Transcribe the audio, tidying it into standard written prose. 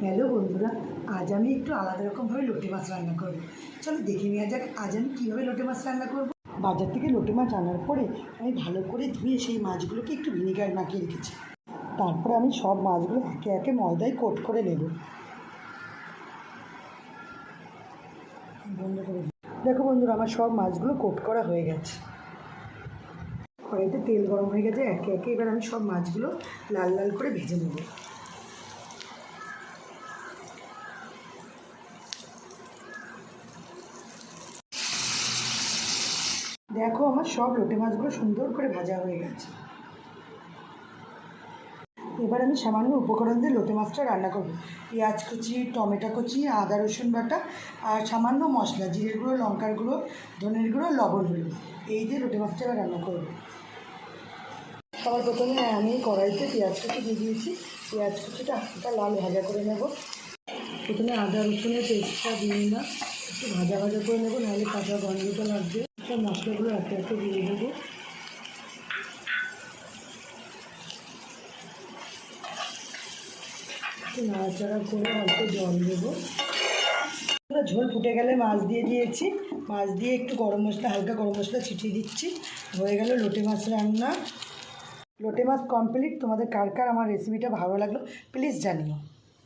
Hello বন্ধুরা, আজ আমি একটু আলাদা রকমভাবে লোটে মাছ রান্না করব। চলো দেখে নেওয়া যাক আজ আমি কীভাবে লোটে মাছ রান্না করব। বাজার থেকে লোটে মাছ আনার পরে আমি ভালো করে ধুয়ে সেই মাছগুলোকে একটু ভিনিগার মাখিয়ে রেখেছি। তারপরে আমি সব মাছগুলো একে একে ময়দায় কোট করে নেব। বন্ধ করে দেখো বন্ধুরা, আমার সব মাছগুলো কোট করা হয়ে গেছে। কড়াইতে তেল গরম হয়ে গেছে, একে একে এবার আমি সব মাছগুলো লাল লাল করে ভেজে নেব। দেখো আমার সব লোটে মাছগুলো সুন্দর করে ভাজা হয়ে গেছে। এবার আমি সামান্য উপকরণ দিয়ে লোটে মাছটা রান্না করব। পেঁয়াজ কুচি, টমেটো কুচি, আদা রসুন বাটা আর সামান্য মশলা, জিরের গুঁড়ো, লঙ্কার গুঁড়ো, ধনের গুঁড়ো, লবণ হলুদ, এই দিয়ে লোটে মাছটা এবার রান্না করব। সবার প্রথমে আমি কড়াইতে পেঁয়াজ কুচি দিয়ে দিয়েছি। পেঁয়াজ কুচিটা হালকা লাল ভাজা করে নেব। প্রথমে আদা রসুনের পেস্টটা দিয়ে নিলাম, একটু ভাজা ভাজা করে নেবো, নাহলে কাঁচা গন্ধটা লাগবে। সব মশলাগুলো একে একে দিয়ে দেবো। একটু নাড়াচাড়া করে অল্প জল দেবো। ঝোল ফুটে গেলে মাছ দিয়ে দিয়েছি। মাছ দিয়ে একটু গরম মশলা, হালকা গরম মশলা ছিটিয়ে দিচ্ছি। হয়ে গেল লোটে মাছ রান্না। লোটে মাছ কমপ্লিট। তোমাদের কার কার আমার রেসিপিটা ভালো লাগলো প্লিজ জানিও।